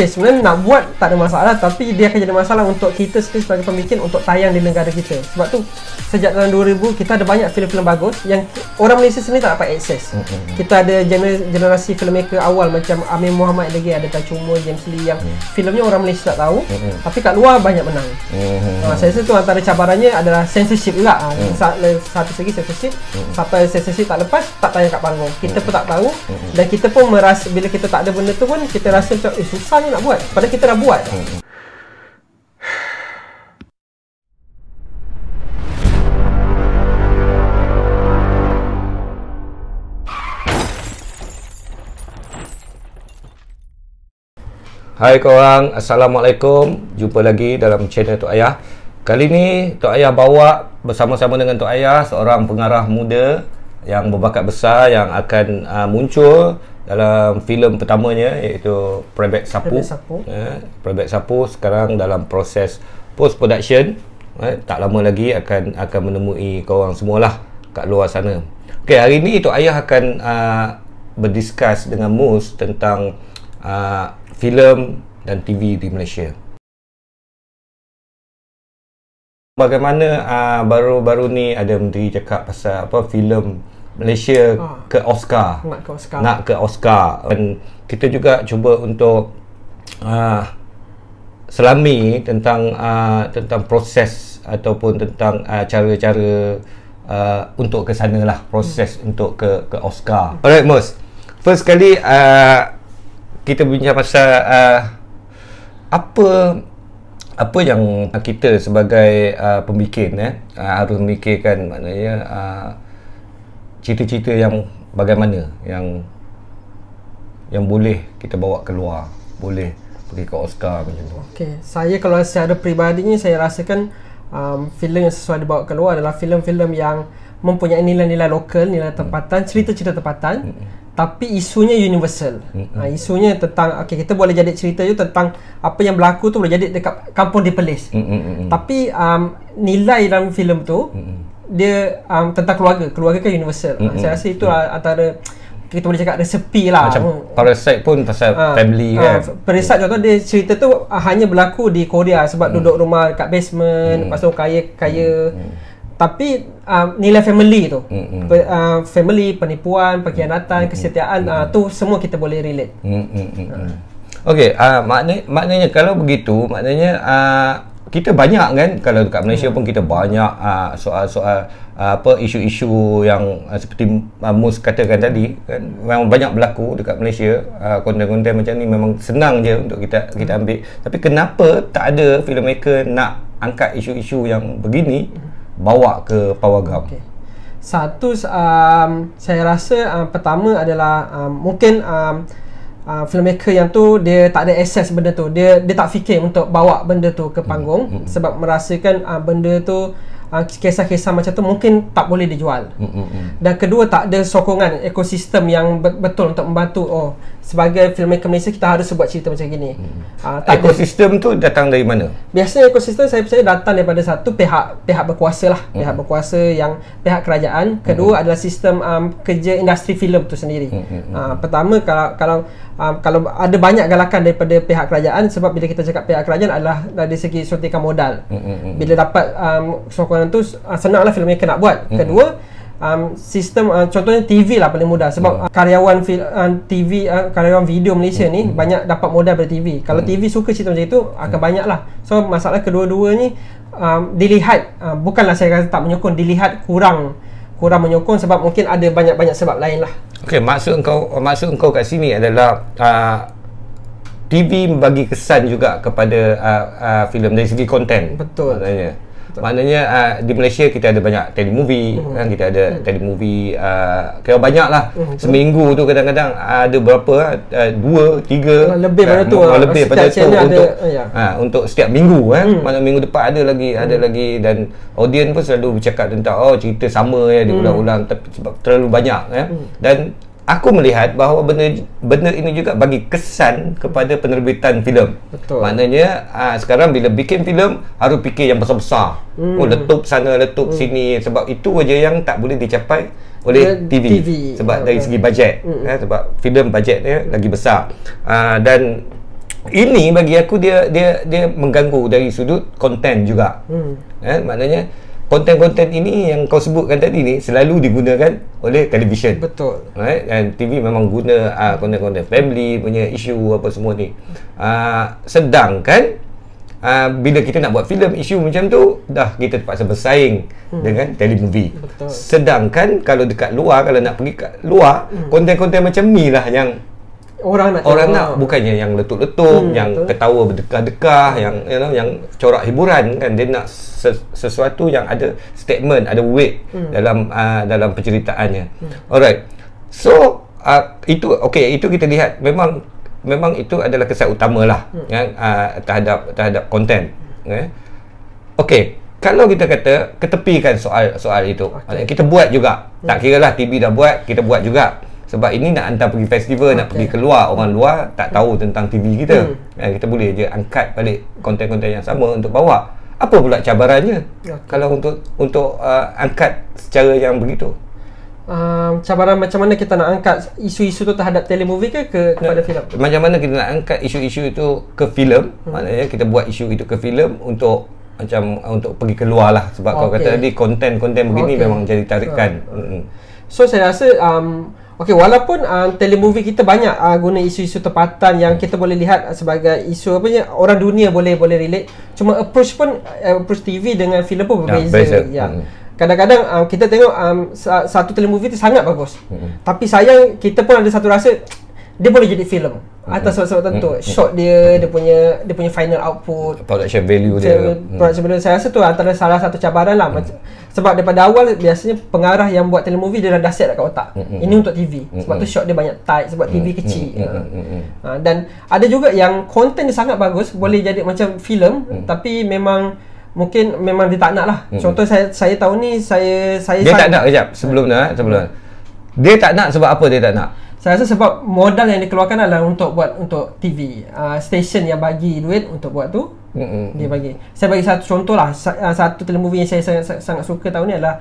Okay, sebenarnya nak buat tak ada masalah, tapi dia akan jadi masalah untuk kita sendiri sebagai pembikin untuk tayang di negara kita. Sebab tu sejak tahun 2000 kita ada banyak filem-filem bagus yang orang Malaysia sendiri tak dapat akses. Kita ada generasi filmmaker awal macam Amir Muhammad lagi, ada Tan Choo Moon, James Lee yang filmnya orang Malaysia tak tahu, tapi kat luar banyak menang. Saya rasa tu antara cabarannya adalah censorship juga. Satu segi censorship, sampai censorship tak lepas, tak tayang kat panggung. Kita pun tak tahu, dan kita pun merasa bila kita tak ada benda tu pun kita rasa macam susah ni nak buat, padahal kita dah buat. Hai korang, Assalamualaikum. Jumpa lagi dalam channel Tok Ayah. Kali ni Tok Ayah bawa bersama-sama dengan Tok Ayah seorang pengarah muda yang berbakat besar yang akan muncul dalam filem pertamanya, iaitu Prebet Sapu. Prebet Sapu sekarang dalam proses post production. Tak lama lagi akan menemui korang semualah kat luar sana. Okey, hari ni Tok Ayah akan berdiskus dengan Mus tentang filem dan TV di Malaysia. Bagaimana baru-baru ni ada menteri cakap pasal apa filem Malaysia ke Oscar. Nak ke Oscar. Dan kita juga cuba untuk selami tentang proses ataupun tentang cara-cara untuk ke sana lah, proses untuk ke Oscar. Alright Mus, first kali kita bincang pasal apa yang kita sebagai pembikin harus memikirkan, maknanya cerita-cerita yang bagaimana yang boleh kita bawa keluar, boleh pergi ke Oscar macam tu. Okey, saya kalau secara peribadinya saya rasakan filem yang sesuai dibawa keluar adalah filem-filem yang mempunyai nilai-nilai lokal, nilai tempatan, cerita-cerita tempatan, tapi isunya universal. Isunya tentang, okey, kita boleh jadi cerita tu tentang apa yang berlaku tu boleh jadi dekat kampung di Perlis. Tapi nilai dalam filem tu dia tentang keluarga kan universal. Saya rasa itu antara kita boleh cakap resepi lah. Macam Parasite pun pasal family kan. Parasite contoh dia cerita tu hanya berlaku di Korea sebab duduk rumah kat basement, lepas tu kaya. Tapi nilai family tu, family, penipuan, pengkhianatan, kesetiaan, tu semua kita boleh relate. Okey, maknanya kalau begitu, maknanya kita banyak kan, kalau dekat Malaysia pun kita banyak soal-soal isu-isu yang seperti Mus katakan tadi kan, memang banyak berlaku dekat Malaysia. Konten-konten macam ni memang senang je untuk kita ambil. Tapi kenapa tak ada filmmaker nak angkat isu-isu yang begini bawa ke Pawagam? Okay. Satu, saya rasa pertama adalah mungkin filmmaker yang tu dia tak ada akses benda tu, dia tak fikir untuk bawa benda tu ke panggung sebab merasakan benda tu, kisah-kisah macam tu mungkin tak boleh dijual. Dan kedua, tak ada sokongan ekosistem yang betul untuk membantu. Sebagai filmmaker Malaysia kita harus buat cerita macam gini. Ekosistem tu datang dari mana? Biasanya ekosistem saya percaya datang daripada satu pihak berkuasa lah, pihak berkuasa yang pihak kerajaan. Kedua adalah sistem kerja industri filem tu sendiri. Pertama, kalau ada banyak galakan daripada pihak kerajaan, sebab bila kita cakap pihak kerajaan adalah dari segi suntikan modal. Bila dapat sokongan tu, senanglah filmmaker nak buat. Kedua, sistem contohnya TV lah paling mudah, sebab karyawan TV, karyawan video Malaysia ni banyak dapat modal dari TV. Kalau TV suka cerita macam itu, akan banyak lah. So masalah kedua-dua ni dilihat, bukanlah saya kata tak menyokong, dilihat kurang menyokong sebab mungkin ada banyak sebab lain lah. Okey, maksud engkau kat sini adalah TV bagi kesan juga kepada filem dari segi konten. Betul. Maknanya di Malaysia kita ada banyak telemovie kan, kita ada telemovie kira banyak lah. Seminggu tu kadang-kadang ada berapa 2, 3 lebih pada tu, lebih pada tu untuk setiap minggu kan. Mana minggu depan ada lagi dan audiens pun selalu bercakap tentang cerita sama ya, diulang-ulang, tapi sebab terlalu banyak kan. Dan aku melihat bahawa benda ini juga bagi kesan kepada penerbitan filem. Betul. Maknanya sekarang bila bikin filem harus fikir yang besar-besar. Letup sana, letup sini, sebab itu aja yang tak boleh dicapai oleh TV. Sebab dari segi bajet, sebab filem bajetnya lagi besar. Dan Ini bagi aku dia mengganggu dari sudut konten juga. Maknanya konten-konten ini yang kau sebutkan tadi ni selalu digunakan oleh televisyen. Betul. Right? Dan TV memang guna konten-konten family punya isu apa semua ni. Sedangkan bila kita nak buat filem isu macam tu, dah kita terpaksa bersaing dengan telemovie. Betul. Sedangkan kalau dekat luar, kalau nak pergi kat luar, konten-konten macam ni lah yang orang nak bukannya yang letup-letup, yang betul. Ketawa berdekah-dekah, yang corak hiburan kan. Dia nak sesuatu yang ada statement, ada weight dalam penceritaannya. Alright. So itu kita lihat memang itu adalah kesan utamalah terhadap konten. Okey, kalau kita kata ketepikan soal itu. Kita buat juga. Tak kiralah TV dah buat, kita buat juga. Sebab ini nak hantar pergi festival, nak pergi keluar, orang luar tak tahu tentang TV kita. Kita boleh je angkat balik konten-konten yang sama untuk bawa. Apa pula cabarannya kalau untuk angkat secara yang begitu? Cabaran macam mana kita nak angkat isu-isu tu terhadap telemovie kepada filem? Macam mana kita nak angkat isu-isu itu ke filem? Maknanya kita buat isu itu ke filem untuk pergi keluar lah. Sebab kau kata tadi konten-konten begini memang jadi tarikan. So saya rasa walaupun telemovie kita banyak guna isu-isu tempatan yang kita boleh lihat sebagai isu orang dunia boleh relate. Cuma approach TV dengan filem pun berbeza. Kadang-kadang kita tengok satu telemovie tu sangat bagus. Tapi sayang kita pun ada satu rasa dia boleh jadi filem atas sebab tertentu. Shot dia punya final output, production value dia. Production value saya rasa tu antara salah satu cabaran lah. Sebab daripada awal biasanya pengarah yang buat telemovie dia dah set kat otak. Ini untuk TV. Sebab tu shot dia banyak tight sebab TV kecil. Dan ada juga yang konten dia sangat bagus, boleh jadi macam filem tapi memang dia tak nak lah. Contoh saya tahu ni saya dia tak nak. Kejap sebelum dia tak nak. Sebab apa dia tak nak? Saya rasa sebab modal yang dikeluarkan adalah untuk TV. Stesen yang bagi duit untuk buat tu, dia bagi. Saya bagi satu contoh lah. Satu telemovie yang saya sangat suka tahun ni adalah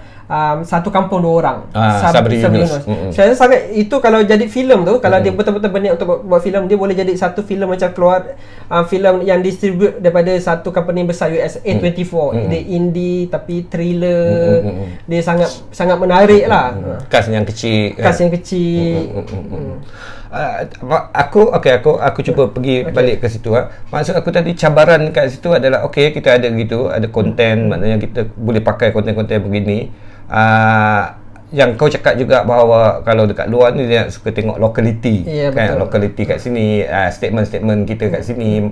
Satu Kampung Dua Orang, Sabri Yunus. Saya rasa sangat itu kalau jadi filem tu, kalau dia betul-betul berniat untuk buat filem, dia boleh jadi satu filem macam keluar filem yang distribute daripada satu company besar US, A24. Dia indie tapi thriller. Dia sangat menarik lah. Kas yang kecil. Aku cuba pergi balik ke situ. Maksud aku tadi cabaran kat situ adalah kita ada konten, maknanya kita boleh pakai konten-konten begini. Yang kau cakap juga bahawa kalau dekat luar ni dia suka tengok locality, kan? Locality kat sini, statement-statement kita kat sini,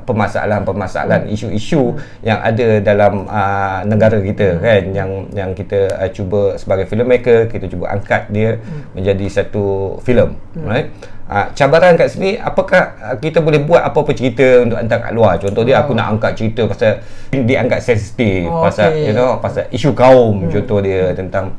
permasalahan isu-isu yang ada dalam negara kita, kan, yang kita cuba sebagai filmmaker kita cuba angkat dia menjadi satu filem, right? Cabaran kat sini, apakah kita boleh buat apa-apa cerita untuk hantar kat luar? Contoh dia, aku nak angkat cerita pasal dianggap sensitif, pasal isu kaum. Contoh dia tentang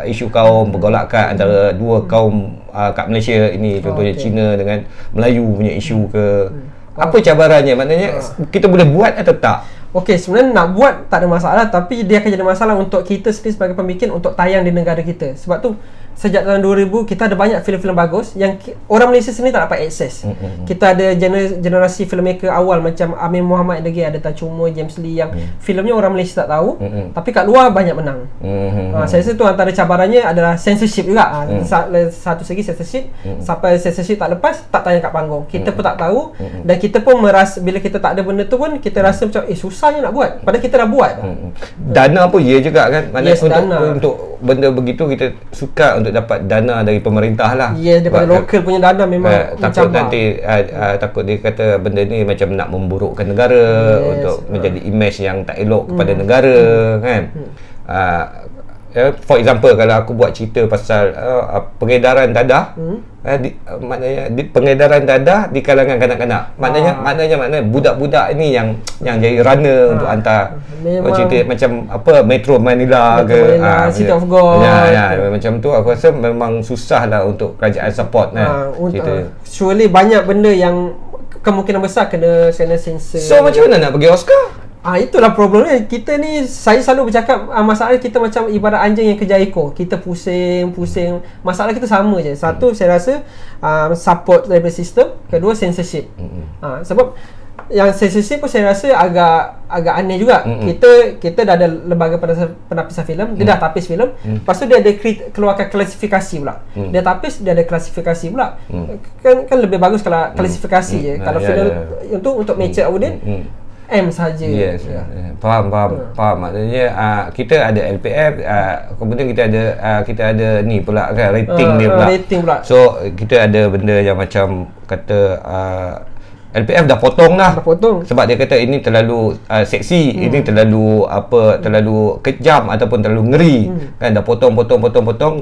isu kaum, pergolakan antara dua kaum kat Malaysia ini, contohnya Cina dengan Melayu punya isu ke. Apa cabarannya? Maknanya kita boleh buat atau tak? Sebenarnya nak buat tak ada masalah, tapi dia akan jadi masalah untuk kita sendiri sebagai pembikin untuk tayang di negara kita. Sebab tu sejak tahun 2000 kita ada banyak filem-filem bagus yang orang Malaysia sendiri tak dapat akses. Kita ada generasi filmmaker awal macam Amin Muhammad lagi, ada Tan Choo Moon, James Lee yang filmnya orang Malaysia tak tahu, tapi kat luar banyak menang. Saya rasa tu antara cabarannya adalah censorship juga. Satu segi censorship, sampai censorship tak lepas, tak tayang kat panggung. Kita pun tak tahu, dan kita pun merasa bila kita tak ada benda tu pun kita rasa macam susahnya nak buat, padahal kita dah buat. Dana pun juga kan. Maknanya untuk benda begitu kita suka untuk dapat dana dari pemerintah lah. Daripada lokal punya dana memang takut nanti takut dia kata benda ni macam nak memburukkan negara, untuk menjadi image yang tak elok kepada negara, kan. For example, kalau aku buat cerita pasal pengedaran dadah, maknanya pengedaran dadah di kalangan kanak-kanak, maknanya budak-budak ini yang jadi runner untuk hantar cerita macam Metro Manila ke City of God, macam tu. Aku rasa memang susah lah untuk kerajaan support cerita. Surely banyak benda yang kemungkinan besar kena sensor. So macam mana nak pergi Oscar? Itulah problemnya. Kita ni, saya selalu bercakap masalah kita macam ibarat anjing yang kejar ekor. Kita pusing. Masalah kita sama je. Satu, saya rasa support daripada sistem. Kedua, censorship. Sebab yang censorship pun saya rasa agak aneh juga. Kita dah ada lembaga penapisan filem, dia dah tapis filem. Lepas tu dia ada keluarkan klasifikasi pula. Dia tapis, dia ada klasifikasi pula. Kan lebih bagus kalau klasifikasi je. Kalau filem untuk mature audience, M saja. Yes. Faham. Maknanya kita ada LPF, kemudian kita ada ni pula kan, rating dia pula. Rating pula. So kita ada benda yang macam kata LPF dah potong lah. Sebab dia kata ini terlalu seksi, ini terlalu terlalu kejam ataupun terlalu ngeri. Kan dah potong,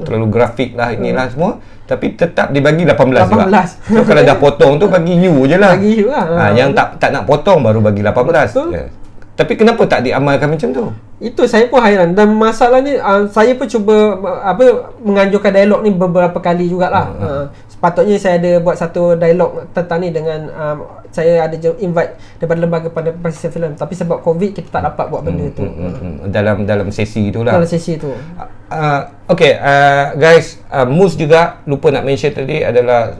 terlalu grafik lah inilah semua. Tapi tetap dibagi 18 juga. So kalau dah potong tu bagi you je lah. Bagi you lah. Yang tak nak potong baru bagi 18. Yeah. Tapi kenapa tak diamalkan macam tu? Itu saya pun hairan. Dan masalah ni saya pun cuba menganjurkan dialog ni beberapa kali jugalah. Sepatutnya saya ada buat satu dialog tentang ni dengan saya ada invite daripada lembaga penapisan filem, tapi sebab COVID kita tak dapat buat benda tu. Dalam sesi itulah. Dalam sesi tu. Okay, guys, Mus juga lupa nak mention tadi adalah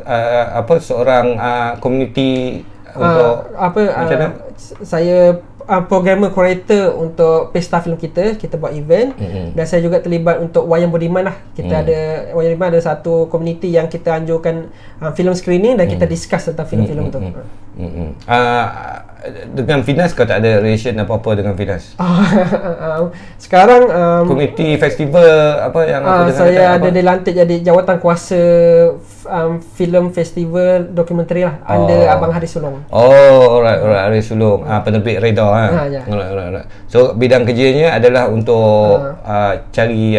seorang community untuk macam mana? Saya programmer curator untuk pesta filem kita buat event. Dan saya juga terlibat untuk Wayang Budiman lah. Kita ada Wayang Budiman, ada satu community yang kita anjurkan filem screening dan kita discuss tentang filem-filem tu. Dengan Finas kau tak ada relation apa-apa dengan Finas? Sekarang community festival apa yang saya ada dilantik jadi jawatan kuasa filem festival dokumentari lah under Abang Haris Sulong. Alright, Haris Sulong, penerbit Reda Alright. So bidang kerjanya adalah untuk cari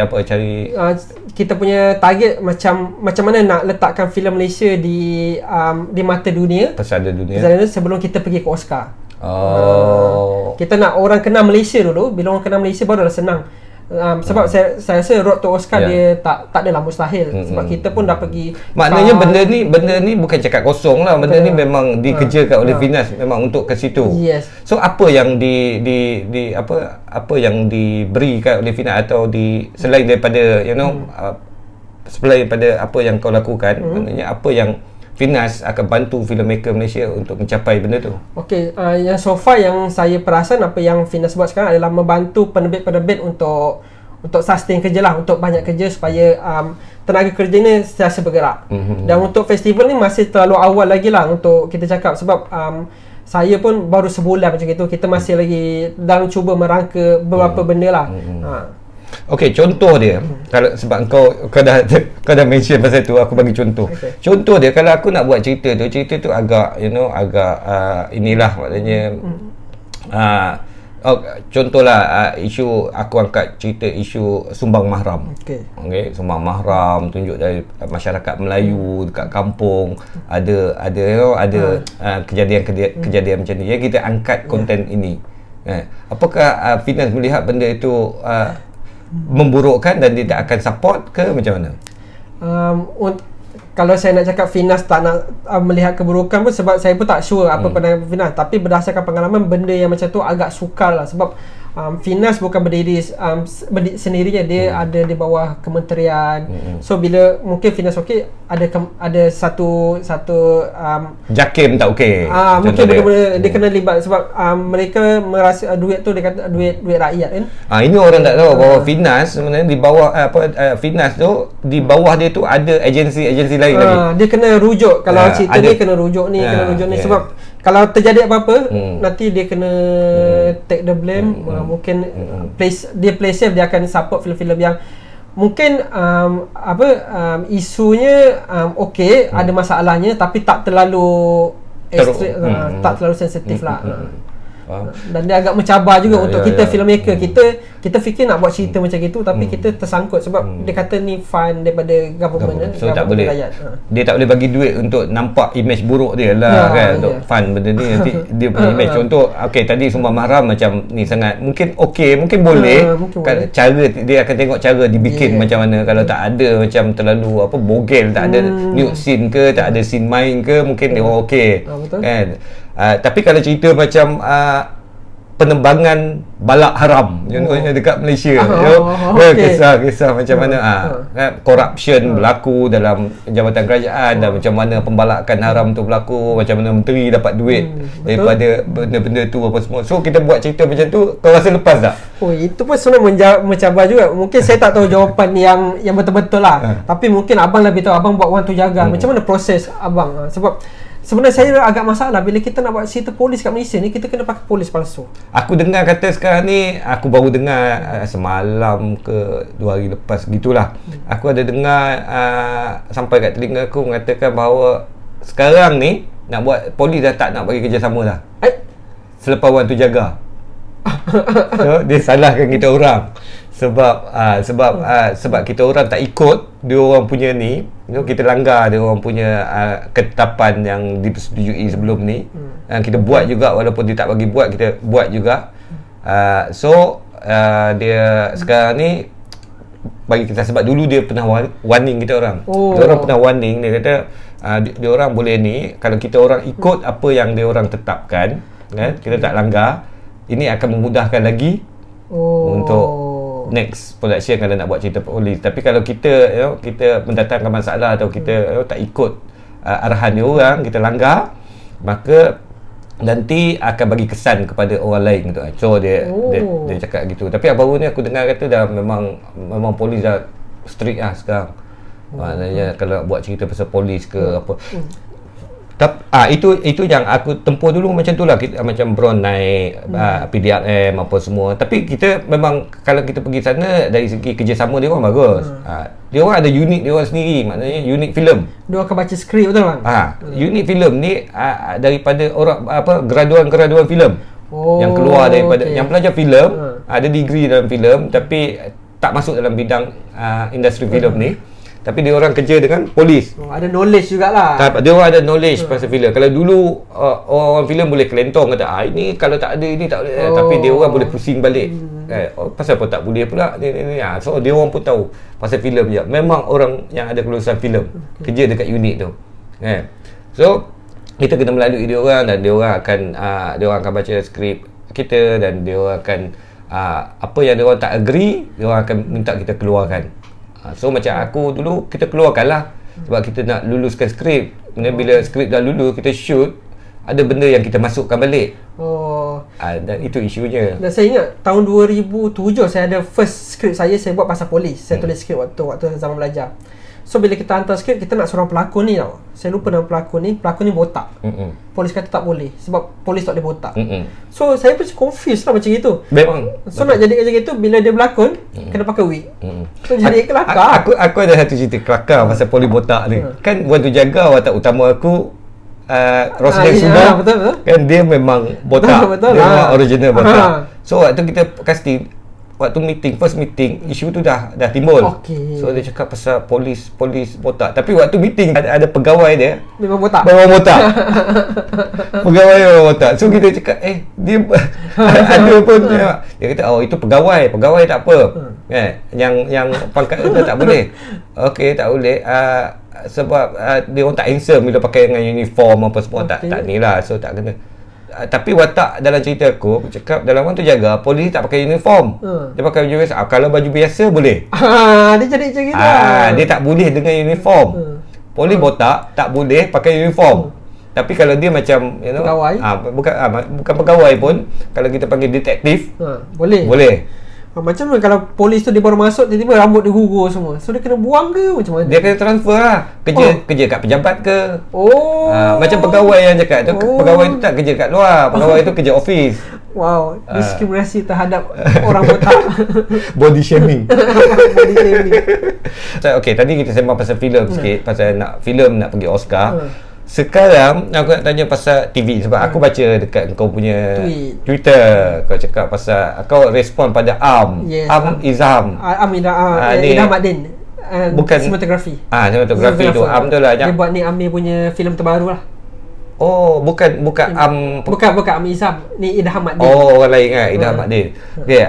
kita punya target macam mana nak letakkan filem Malaysia di mata dunia, pesada dunia sebelum kita pergi ke Oscar. Kita nak orang kenal Malaysia dulu. Bila orang kenal Malaysia barulah senang. Sebab saya rasa road to Oscar dia tak adalah mustahil. Sebab kita pun dah pergi. Maknanya benda ni bukan cakap kosong lah. Benda ni memang dikerjakan oleh Finas memang untuk ke situ. Yes. So apa yang apa yang diberikan oleh Finas atau selain daripada selain daripada apa yang kau lakukan, maknanya apa yang Finas akan bantu filmmaker Malaysia untuk mencapai benda tu? Okey, yang so far yang saya perasan apa yang Finas buat sekarang adalah membantu penerbit-penerbit untuk sustain kerja lah, untuk banyak kerja supaya tenaga kerja ni sentiasa bergerak. Dan untuk festival ni masih terlalu awal lagi lah untuk kita cakap, sebab saya pun baru sebulan macam itu. Kita masih lagi dalam cuba merangka beberapa benda lah. Okey, contoh dia. Kalau sebab kau dah mention pasal tu, aku bagi contoh. Contoh dia, kalau aku nak buat cerita tu agak inilah maknanya contohlah isu aku angkat cerita isu sumbang mahram. Okey, sumbang mahram tunjuk dari masyarakat Melayu dekat kampung ada kejadian macam ni. Kita angkat konten ini. Apakah Finas melihat benda itu memburukkan dan tidak akan support ke macam mana? Kalau saya nak cakap Finas tak nak melihat keburukan pun, sebab saya pun tak sure apa pandangan Finas. Tapi berdasarkan pengalaman, benda yang macam tu agak sukar lah. Sebab Finas bukan berdiri sendirinya, dia ada di bawah kementerian. So bila mungkin Finas okey, ada satu JAKIM tak okey. Mungkin benda-benda dia kena libat, sebab mereka merasa duit tu, dia kata duit rakyat kan. Ini orang tak tahu bahawa Finas sebenarnya di bawah Finas tu, di bawah dia tu ada agensi lain lagi. Dia kena rujuk kalau cerita ni, kena rujuk ni, sebab kalau terjadi apa-apa nanti dia kena take the blame. Mungkin dia play safe, dia akan support filem-filem yang mungkin isunya okey, ada masalahnya tapi tak terlalu ekstrim, tak terlalu sensitif lah. Dan dia agak mencabar juga untuk kita filmmaker. Kita fikir nak buat cerita macam itu, tapi kita tersangkut sebab dia kata ni fund daripada government. So tak boleh rakyat. Dia tak boleh bagi duit untuk nampak image buruk dia lah kan, untuk fund benda ni. Nanti dia punya image. Contoh okey, tadi sumbang mahram macam ni sangat mungkin okey, mungkin boleh kan, cara dia akan tengok cara dibikin macam mana. Kalau tak ada macam terlalu bogel, tak ada nude scene ke, tak ada scene main ke, mungkin dia okey kan. Tapi kalau cerita macam penerbangan balak haram contohnya dekat Malaysia. Kisah-kisah macam mana corruption berlaku dalam jabatan kerajaan dan macam mana pembalakan haram tu berlaku, macam mana menteri dapat duit daripada benda-benda tu apa semua. So kita buat cerita macam tu, kau rasa lepas tak? Itu pun sebenarnya mencabar juga. Mungkin saya tak tahu jawapan yang betul-betul lah. Tapi mungkin abang lebih tahu. Abang buat Orang Tu Jaga. Macam mana proses abang? Sebab sebenarnya saya agak masalah bila kita nak buat cerita polis kat Malaysia ni, kita kena pakai polis palsu. Aku dengar kata sekarang ni, aku baru dengar semalam ke 2 hari lepas gitulah. Aku ada dengar sampai kat telinga aku mengatakan bahawa sekarang ni nak buat polis dah tak nak bagi kerjasama dah. Selepas Orang Tu Jaga. So dia salahkan kita orang sebab kita orang tak ikut dia orang punya ni, kita langgar dia orang punya ketetapan yang dipersetujui sebelum ni. Kita buat juga walaupun dia tak bagi buat, kita buat juga. Dia sekarang ni bagi kita, sebab dulu dia pernah warning kita orang. Dia orang pernah warning, dia kata dia orang boleh ni kalau kita orang ikut apa yang dia orang tetapkan, kan, kita tak langgar, ini akan memudahkan lagi untuk next production kalau nak buat cerita polis. Tapi kalau kita kita mendatangkan masalah atau kita tak ikut arahan dia orang, kita langgar, maka nanti akan bagi kesan kepada orang lain gitu. So dia cakap gitu. Tapi baru ni aku dengar kata dah memang polis dah strict lah sekarang. Maknanya kalau buat cerita pasal polis ke apa. Itu yang aku tempoh dulu macam tu lah, macam Bron naik PDRM apa semua. Tapi kita memang kalau kita pergi sana dari segi kerjasama dia orang bagus. Dia orang ada unit dia orang sendiri, maknanya unit filem. Dia akan baca skrip betul bang? Unit filem ni daripada orang graduan filem yang keluar daripada yang belajar filem, ada degree dalam filem tapi tak masuk dalam bidang industri filem ni. Tapi dia orang kerja dengan polis. Ada knowledge jugalah. Dia orang ada knowledge pasal filem. Kalau dulu orang filem boleh kelentong kata ini kalau tak ada ini tak boleh. Tapi dia orang boleh pusing balik. Pasal apa tak boleh pula ni. So dia orang pun tahu pasal filem je. Memang orang yang ada kelulusan filem kerja dekat unit tu. So kita kena melalui dia orang dan dia orang akan baca skrip kita dan dia orang akan apa yang dia orang tak agree, dia orang akan minta kita keluarkan. So macam aku dulu, kita keluarkan lah sebab kita nak luluskan skrip. Kemudian bila skrip dah lulus, kita shoot, ada benda yang kita masukkan balik. Dan itu isunya. Dan saya ingat tahun 2007 saya ada first skrip saya buat pasal polis. Saya tulis skrip waktu zaman belajar. So bila kita hantar skrip, kita nak seorang pelakon ni tau. Saya lupa nama pelakon ni botak. Polis kata tak boleh sebab polis tak boleh botak. So saya pun confused lah macam itu. Memang. So nak jadi macam itu, bila dia berlakon kena pakai wig. So jadi kelakar. Aku ada satu cerita kelakar pasal polis botak ni. Kan Orang Tu Jaga watak utama aku Rosdek Sudah. Betul. Kan dia memang botak. Betul. Dia memang original botak. So waktu kita casting, waktu first meeting, isu tu dah timbul. So dia cakap pasal polis botak. Tapi waktu meeting ada pegawai dia memang botak. Pegawai memang botak. So kita cakap dia ada pun dia kata itu pegawai tak apa. Yang pangkat dia tak boleh. Tak boleh. Sebab dia orang tak handsome bila pakai dengan uniform apa semua. Tak ni lah. So tak kena. Tapi watak dalam cerita aku cakap dalam Orang Tu Jaga, polis tak pakai uniform. Dia pakai baju biasa. Kalau baju biasa boleh. Dia jadi macam gitu. Dia tak boleh dengan uniform. Polis botak tak boleh pakai uniform. Tapi kalau dia macam pegawai, bukan pegawai pun, kalau kita panggil detektif, boleh. Macam mana kalau polis tu dia baru masuk, tiba-tiba rambut dia gugur semua. So dia kena buang ke macam mana? Dia kena transfer lah. Kerja kat pejabat ke. Macam pegawai yang cakap tu, pegawai tu tak kerja kat luar. Pegawai tu kerja office. Wow, diskriminasi terhadap orang botak. Body shaming. Okay, tadi kita sembang pasal filem sikit, pasal filem nak pergi Oscar. Sekarang aku nak tanya pasal TV sebab aku baca dekat kau punya Twitter, kau cakap pasal kau respon pada Izham. Idham Mahdin. Bukan sinematografi. Sinematografi tu tu lah. Dia buat ni Amir punya filem terbaru lah. Bukan Bukan Amir Izham. Ni Idham Mahdin. Orang lain kan, Idham Mahdin. Okay,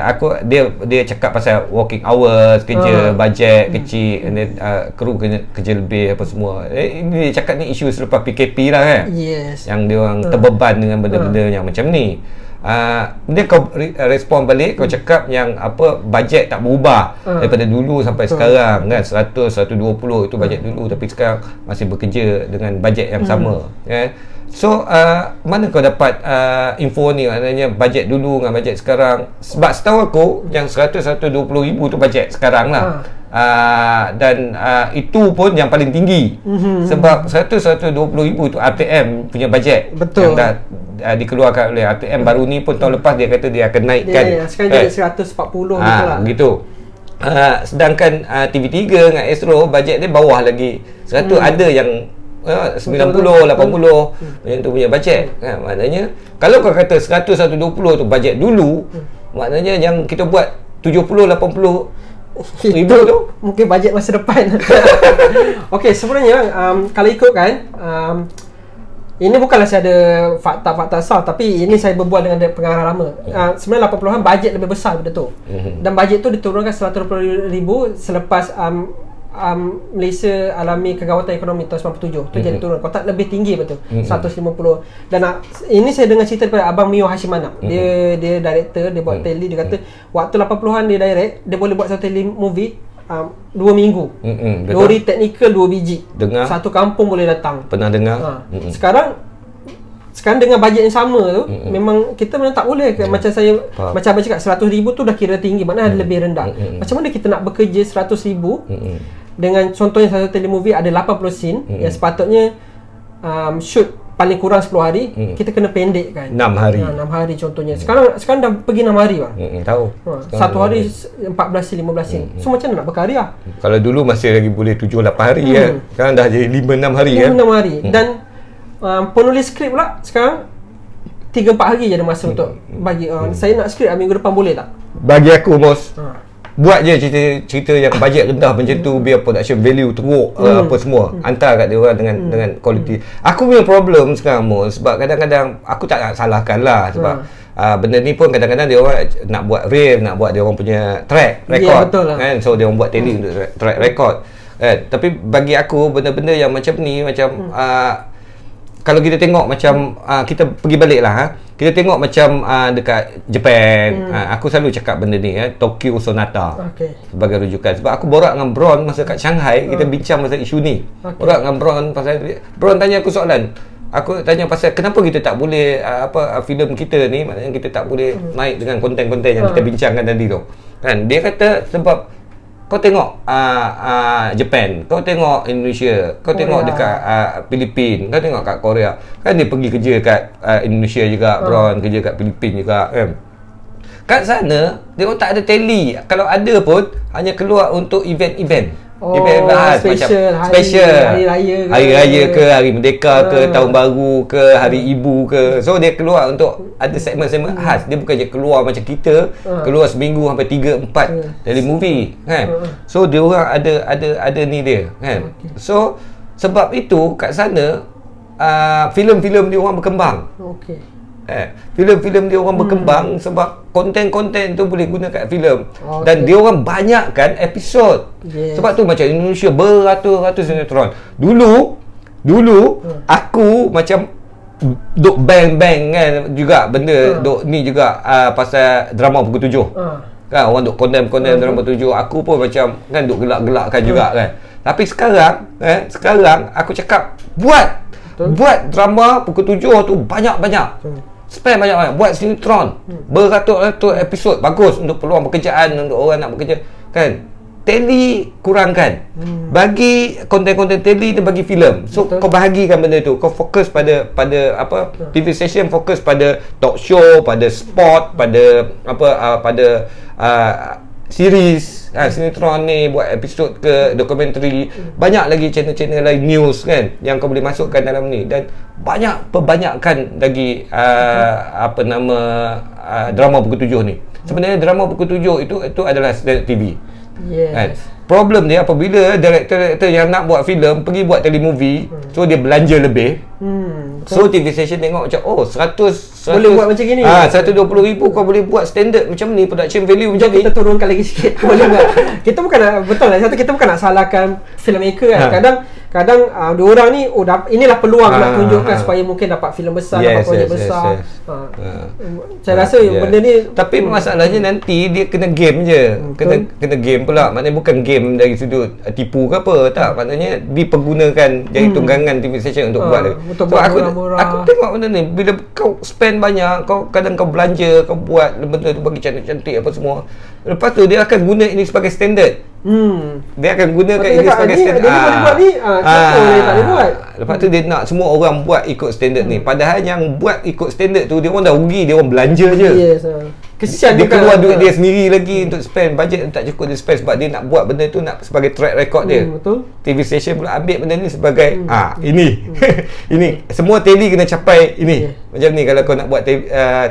dia cakap pasal working hours, kerja bajet kecil, and then kru kerja lebih apa semua. Ini dia cakap ni isu selepas PKP lah kan. Yes. Yang dia orang terbeban dengan benda-benda yang macam ni. dia kau respon balik, kau cakap yang apa, bajet tak berubah daripada dulu sampai sekarang kan. 100-120 itu bajet dulu, tapi sekarang masih bekerja dengan bajet yang sama kan. So mana kau dapat info ni, maknanya bajet dulu dengan bajet sekarang? Sebab setahu aku yang 100-120 ribu tu bajet sekarang lah. Dan itu pun yang paling tinggi. Sebab 100-120 ribu tu RTM punya bajet. Betul. Yang dah dikeluarkan oleh RTM baru ni pun tahun lepas dia kata dia akan naikkan. Sekarang jadi 140 gitu lah. Gitu. Sedangkan TV3 dengan Astro bajet dia bawah lagi 100. Ada yang 90, 80 yang tu punya bajet kan. Maknanya kalau kau kata 100-120 tu bajet dulu, maknanya yang kita buat 70-80 ribu tu mungkin bajet masa depan. Okey, sebenarnya kalau ikut kan, ini bukanlah saya ada fakta-fakta asal, tapi ini saya berbual dengan pengarah lama. Sebenarnya 80-an bajet lebih besar daripada tu. Dan bajet tu diturunkan 120,000 selepas Malaysia alami kegawatan ekonomi tahun 97. Tu jadi turun. Kotak lebih tinggi betul. 150. Dan ini saya dengar cerita daripada Abang Mio Hashimanap. Dia director, dia buat tele. Dia kata waktu 80-an dia direct, dia boleh buat satu tele movie 2 minggu. Lori teknikal 2 biji. Dengar. Satu kampung boleh datang. Pernah dengar. Sekarang dengan bajet yang sama tu, memang kita memang tak boleh kan. Macam saya macam abang cakap 100,000 tu dah kira tinggi, mana ada lebih rendah. Macam mana kita nak bekerja 100,000 dengan contohnya satu telemovie ada 80 scene yang sepatutnya shoot paling kurang 10 hari, kita kena pendek kan 6 hari. 6 hari contohnya. Sekarang dah pergi 6 hari bang. Tahu. Satu hari 14 scene, 15 scene. So macam mana nak berkarya? Kalau dulu masih lagi boleh 7-8 hari kan. Sekarang dah jadi 5-6 hari kan. 5-6 hari. Dan penulis skrip pula sekarang 3-4 hari je ada masa untuk bagi saya nak skrip minggu depan boleh tak? Bagi aku bos, buat je cerita yang bajet rendah macam tu, biar production value teruk, apa semua, hantar kat dia orang dengan quality. Aku punya problem sekarang bos, sebab kadang-kadang aku tak nak salahkan lah, sebab benda ni pun kadang-kadang dia orang nak buat reel, nak buat dia orang punya track record, kan. So dia orang buat tele untuk track record kan. Tapi bagi aku benda-benda yang macam ni, macam kalau kita tengok macam kita pergi balik lah, kita tengok macam dekat Japan, aku selalu cakap benda ni Tokyo Sonata sebagai rujukan. Sebab aku borak dengan Bron masa kat Shanghai, kita bincang pasal isu ni. Borak dengan Bron pasal, Bron tanya aku soalan, aku tanya pasal kenapa kita tak boleh filem kita ni, maknanya kita tak boleh naik dengan konten-konten yang kita bincangkan tadi tu kan. Dia kata sebab kau tengok Japan, kau tengok Indonesia, kau tengok dekat Filipin, kau tengok kat Korea kan, dia pergi kerja kat Indonesia juga, Bron kerja kat Filipin juga kan. Kat sana dia orang tak ada tele, kalau ada pun hanya keluar untuk event-event. Event special, hari raya ke, hari merdeka ke, tahun baru ke, hari ibu ke. So dia keluar untuk ada segmen-segmen khas. Dia bukan je keluar macam kita, keluar seminggu sampai 3-4 dari movie kan. So dia orang ada ni dia kan. So sebab itu kat sana filem-filem dia orang berkembang. Filem-filem dia orang berkembang sebab konten-konten tu boleh guna kat filem. Dan dia orang banyakkan episod. Sebab tu macam Indonesia beratus-ratus sinetron. Dulu aku macam duk bang-bang kan juga benda duk ni juga pasal drama pukul 7. Kan orang duk condemn drama 7. Aku pun macam kan duk gelak-gelakkan juga kan. Tapi sekarang aku cakap buat drama pukul 7 tu banyak-banyak. Spend banyak-banyak, buat sinetron beratus-ratus episod, bagus untuk peluang pekerjaan, untuk orang nak bekerja kan. Tele kurangkan, bagi konten-konten tele dan bagi filem. So kau bahagikan benda tu, kau fokus pada apa, TV station fokus pada talk show, pada sport, pada pada series, sinetron ni buat episod ke, dokumentari. Banyak lagi channel-channel lain, news kan, yang kau boleh masukkan dalam ni. Dan perbanyakkan lagi drama pukul 7 ni. Sebenarnya drama pukul 7 itu adalah standard TV. Kan? Problem dia apabila director yang nak buat filem pergi buat telemovie, so dia belanja lebih. So TV station tengok macam 100 boleh buat macam gini. 120,000 kau boleh buat standard macam ni, production value macam ni. Kita turunkan lagi sikit boleh buat. Kita bukan nak, betul lah, satu kita bukan nak salahkan filmmaker kan. Kadang kadang diorang ni inilah peluang nak tunjukkan supaya mungkin dapat filem besar, dapat projek besar. Saya rasa benda ni, tapi masalahnya nanti dia kena game je. Kena game pula. Maknanya bukan game dari sudut tipu ke apa, tak. Maknanya dipergunakan jadi tunggangan TV station untuk buat. Untuk so, buat aku tengok benda ni, bila kau spend banyak, kadang kau belanja, kau buat benda tu bagi cantik-cantik apa semua, lepas tu dia akan guna ini sebagai standard. Dia akan gunakan ini sebagai standard. Tak boleh buat. Lepas tu dia nak semua orang buat ikut standard ni. Padahal yang buat ikut standard tu, dia orang dah rugi, dia orang belanja je. Yes. Kesian dia keluar duit dia sendiri lagi untuk spend. Bajet tak cukup dia spend sebab dia nak buat benda tu nak sebagai track record dia. Betul. TV station pula ambil benda ni sebagai ini. Ini semua teli kena capai ini. Macam ni kalau kau nak buat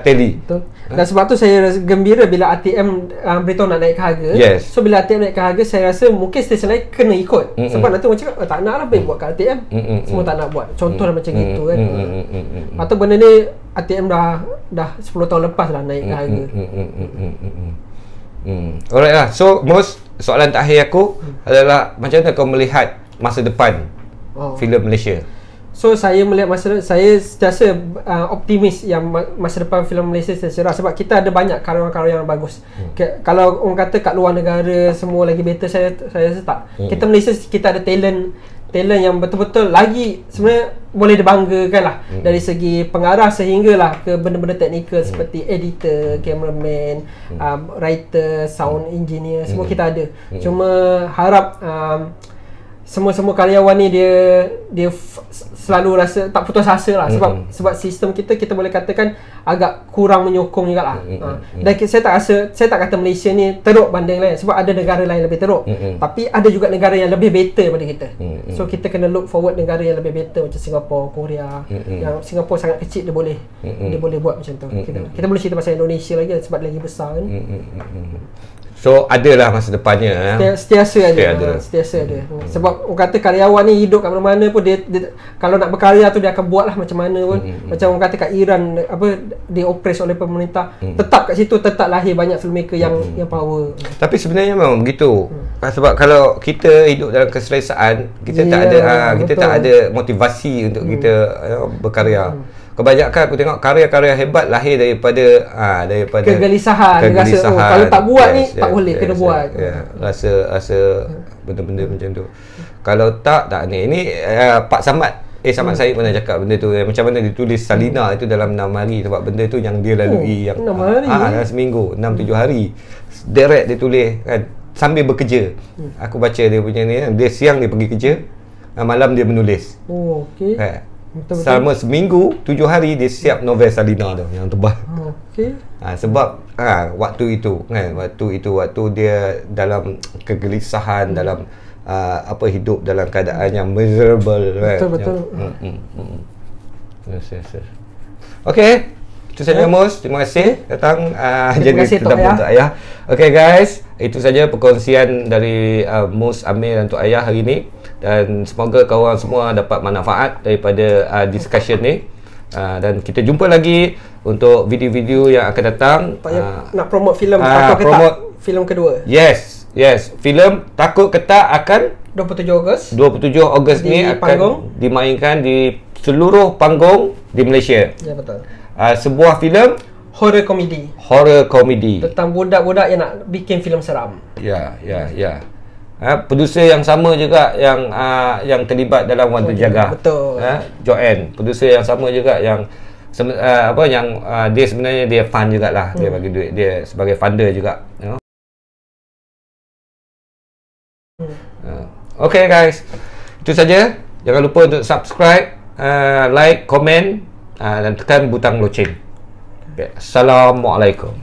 teli. Betul. Dan sebab tu saya rasa gembira bila ATM beritahu nak naik harga. So bila ATM naik harga, saya rasa mungkin stesen lain kena ikut. Sebab nanti orang cakap tak nak lah baik buat kat ATM. Semua tak nak buat. Contoh macam gitu kan. Atau benda ni ATM dah 10 tahun lepas lah naik harga. Alright lah. So Mus, soalan terakhir aku adalah macam mana kau melihat masa depan filem Malaysia? So saya melihat saya sentiasa optimis yang masa depan filem Malaysia cerah sebab kita ada banyak karya-karya yang bagus. Kalau orang kata kat luar negara semua lagi better, saya rasa tak. Kita Malaysia kita ada talent yang betul-betul lagi sebenarnya boleh dibanggakan lah, dari segi pengarah sehinggalah ke benda-benda teknikal seperti editor, cameraman, writer, sound engineer, semua kita ada. Cuma harap semua karyawan ni dia selalu rasa tak putus asa lah, sebab sistem kita boleh katakan agak kurang menyokong jugalah. Dan saya tak kata Malaysia ni teruk banding lain, sebab ada negara lain lebih teruk, tapi ada juga negara yang lebih better daripada kita. So kita kena look forward negara yang lebih better macam Singapura, Korea. Yang Singapura sangat kecil, dia boleh buat macam tu. Kita boleh cerita pasal Indonesia lagi sebab lagi besar kan. So adalah masa depannya. Sentiasa ada. Sebab orang kata karyawan ni hidup kat mana-mana pun dia kalau nak berkarya tu dia akan buat lah macam mana pun. Macam orang kata kat Iran dia opres oleh pemerintah, tetap kat situ tetap lahir banyak filmmaker yang power. Tapi sebenarnya memang begitu. Sebab kalau kita hidup dalam keselesaan, kita tak ada motivasi untuk kita berkarya. Kebanyakan aku tengok karya-karya hebat lahir daripada kegelisahan. Rasa kalau tak buat ni tak boleh, kena buat. Rasa benda-benda macam tu. Kalau tak ni Pak Samad Samad Said pernah cakap benda tu, macam mana ditulis Salina itu dalam 6 hari, sebab benda tu yang dia lalui 6 hari dalam seminggu, 6-7 hari direct dia tulis kan, sambil bekerja. Aku baca dia punya ni, dia siang dia pergi kerja, malam dia menulis. Betul-betul. Selama seminggu 7 hari dia siap novel Salina tu yang tebal. Sebab waktu itu waktu dia dalam kegelisahan, dalam hidup dalam keadaan yang miserable kan. Betul. Yes. Okay, itu saja Mus. Terima kasih datang jadi tetamu Tok Ayah. Okay guys, itu saja perkongsian dari Mus, Amir dan Tok Ayah hari ini, dan semoga kawan semua dapat manfaat daripada discussion ni, dan kita jumpa lagi untuk video-video yang akan datang. Nak promote filem filem kedua. Yes, filem Takut Ketak akan 27 Ogos ni akan dimainkan di seluruh panggung di Malaysia. Ya, betul. Sebuah filem horror komedi tentang budak-budak yang nak bikin filem seram. Ya. Produser yang sama juga yang terlibat dalam Wan Terjaga. Betul. Joanne, produser yang sama juga yang dia sebenarnya dia fund jugalah. Dia bagi duit, dia sebagai funder juga. Okay guys, itu saja. Jangan lupa untuk subscribe, like, komen, dan tekan butang loceng. Assalamualaikum.